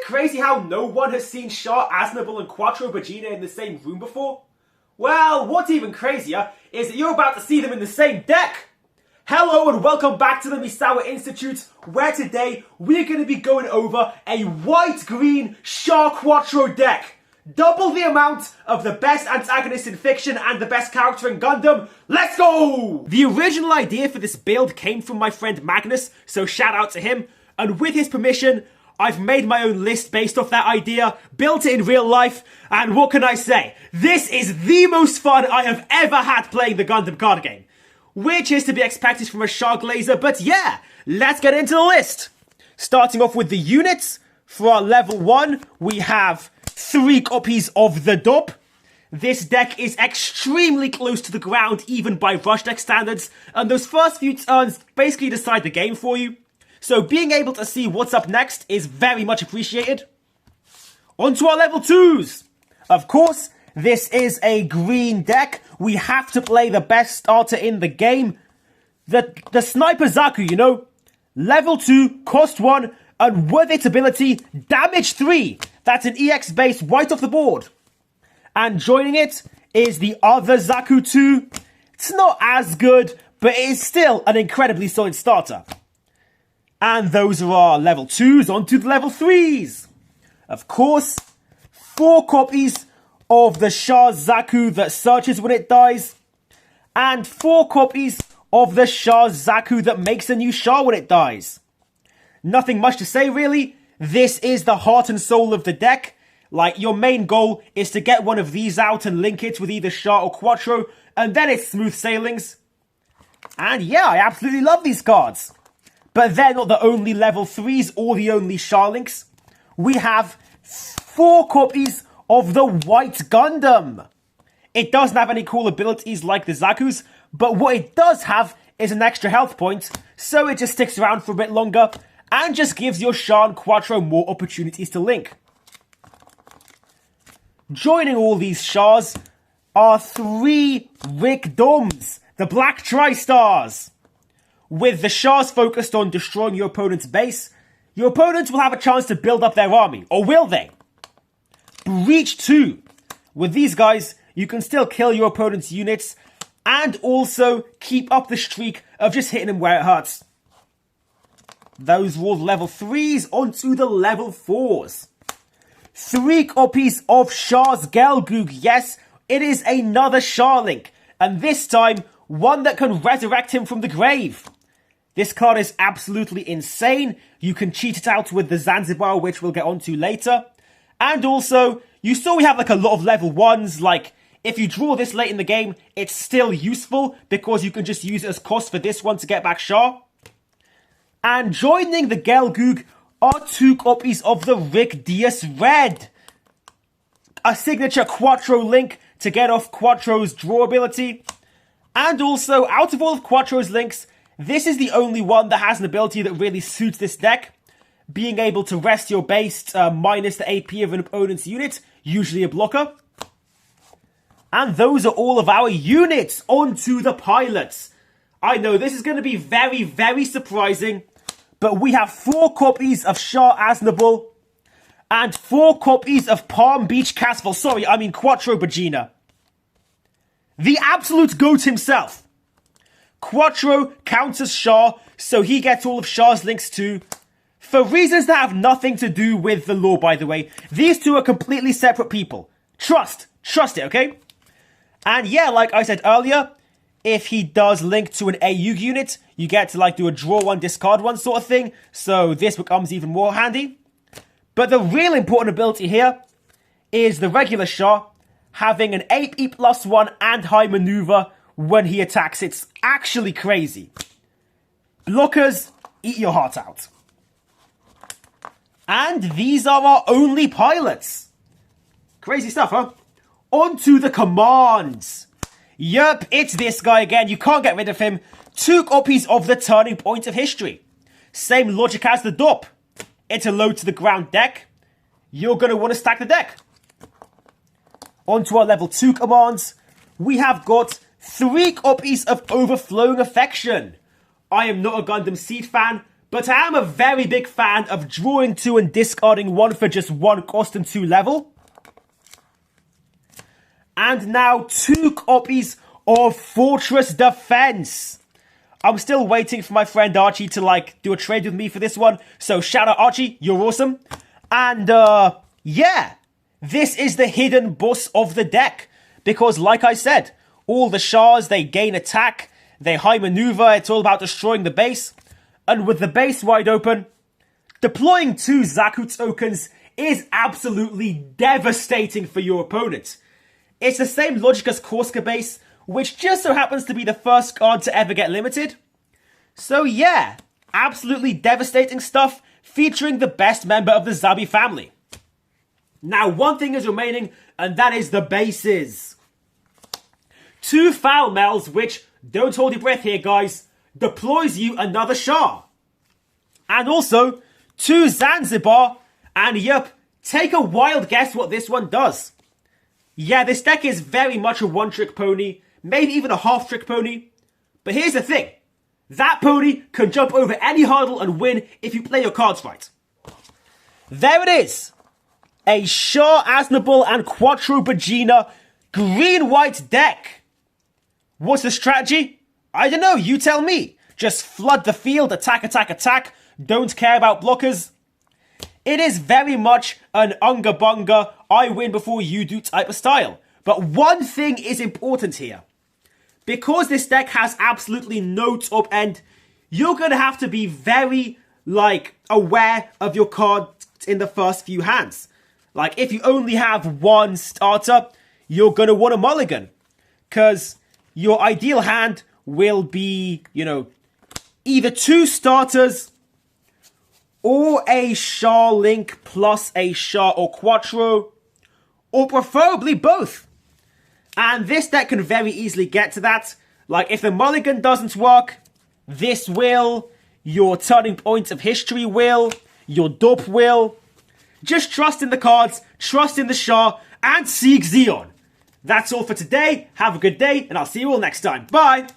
crazy how no one has seen Char Aznable and Quattro in the same room before? Well, what's even crazier is that you're about to see them in the same deck! Hello and welcome back to the Misawa Institute, where today we're going to be going over a white-green Char Quattro deck. Double the amount of the best antagonist in fiction and the best character in Gundam. Let's go! The original idea for this build came from my friend Magnus, so shout out to him. And with his permission, I've made my own list based off that idea, built it in real life, and what can I say? This is the most fun I have ever had playing the Gundam card game. Which is to be expected from a Char Glazer, but yeah, let's get into the list. Starting off with the units, for our level 1, we have 3 copies of the Dop. This deck is extremely close to the ground, even by rush deck standards, and those first few turns basically decide the game for you. So being able to see what's up next is very much appreciated. On to our level 2s. Of course, this is a green deck. We have to play the best starter in the game. The Sniper Zaku, you know. Level 2, cost 1, and with its ability, damage 3. That's an EX base right off the board. And joining it is the other Zaku 2. It's not as good, but it is still an incredibly solid starter. And those are our level 2s, on to the level 3s. Of course, 4 copies of the Char Zaku that searches when it dies, and 4 copies of the Char Zaku that makes a new Char when it dies. Nothing much to say really. This is the heart and soul of the deck. Like, your main goal is to get one of these out and link it with either Char or Quattro, and then it's smooth sailings. And yeah, I absolutely love these cards. But they're not the only level 3s or the only Char links. We have 4 copies of the White Gundam. It doesn't have any cool abilities like the Zaku's, but what it does have is an extra health point, so it just sticks around for a bit longer, and just gives your Char and Quattro more opportunities to link. Joining all these Chars are 3 Rick Doms, the Black Tri-Stars. With the Chars focused on destroying your opponent's base, your opponents will have a chance to build up their army, or will they? Breach 2. With these guys, you can still kill your opponent's units, and also keep up the streak of just hitting them where it hurts. Those were all level 3s, onto the level 4s. 3 copies of Char's Gelgoog. Yes, it is another Char link, and this time, one that can resurrect him from the grave. This card is absolutely insane. You can cheat it out with the Zanzibar, which we'll get onto later. And also, you saw we have like a lot of level 1s, like if you draw this late in the game, it's still useful because you can just use it as cost for this one to get back Char. And joining the Gelgoog are 2 copies of the Rick Diaz Red. A signature Quattro link to get off Quattro's draw ability. And also, out of all of Quattro's links, this is the only one that has an ability that really suits this deck. Being able to rest your base minus the AP of an opponent's unit, usually a blocker. And those are all of our units. Onto the pilots. I know this is going to be very, very surprising, but we have 4 copies of Char Aznable and 4 copies of Palm Beach Castle. Sorry, I mean Quattro Bagina. The absolute GOAT himself. Quattro counts as Char, so he gets all of Char's links too. For reasons that have nothing to do with the lore, by the way. These 2 are completely separate people. Trust it, okay? And yeah, like I said earlier, if he does link to an AU unit, you get to like do a draw 1, discard 1 sort of thing. So this becomes even more handy. But the real important ability here is the regular Char having an AP +1 and high maneuver when he attacks. It's actually crazy. Blockers, eat your heart out. And these are our only pilots. Crazy stuff, huh? On to the commands. Yup, it's this guy again. You can't get rid of him. 2 copies of the Turning Point of History. Same logic as the Dop. It's a low to the ground deck. You're going to want to stack the deck. On to our level 2 commands. We have got 3 copies of Overflowing Affection. I am not a Gundam Seed fan, But I am a very big fan of drawing 2 and discarding 1 for just 1 cost and 2 level. And now 2 copies of Fortress Defense. I'm still waiting for my friend Archie to do a trade with me for this one. So shout out Archie, you're awesome. And yeah, this is the hidden boss of the deck. Because like I said, all the Chars, they gain attack, they high maneuver, it's all about destroying the base. And with the base wide open, deploying 2 Zaku tokens is absolutely devastating for your opponent. It's the same logic as Korska base, which just so happens to be the first card to ever get limited. So yeah, absolutely devastating stuff featuring the best member of the Zabi family. Now one thing is remaining, and that is the bases. 2 Foul Mels, which, don't hold your breath here guys, deploys you another Char. And also 2 Zanzibar, and yep, take a wild guess what this one does. Yeah, this deck is very much a one-trick pony, maybe even a half-trick pony. But here's the thing. That pony can jump over any hurdle and win if you play your cards right. There it is. A Char Aznable and Quattro Vegeta green-white deck. What's the strategy? I don't know, you tell me. Just flood the field, attack, attack, attack. Don't care about blockers. It is very much an unga bunga, I win before you do type of style. But one thing is important here. Because this deck has absolutely no top end, you're going to have to be very, aware of your cards in the first few hands. If you only have 1 starter, you're going to want a mulligan. Because your ideal hand will be, either 2 starters or a Char Link plus a Char or Quattro, or preferably both. And this deck can very easily get to that. If the mulligan doesn't work, this will, your Turning Point of History will, your Dope will. Just trust in the cards, trust in the Char, and seek Xeon. That's all for today. Have a good day, and I'll see you all next time. Bye!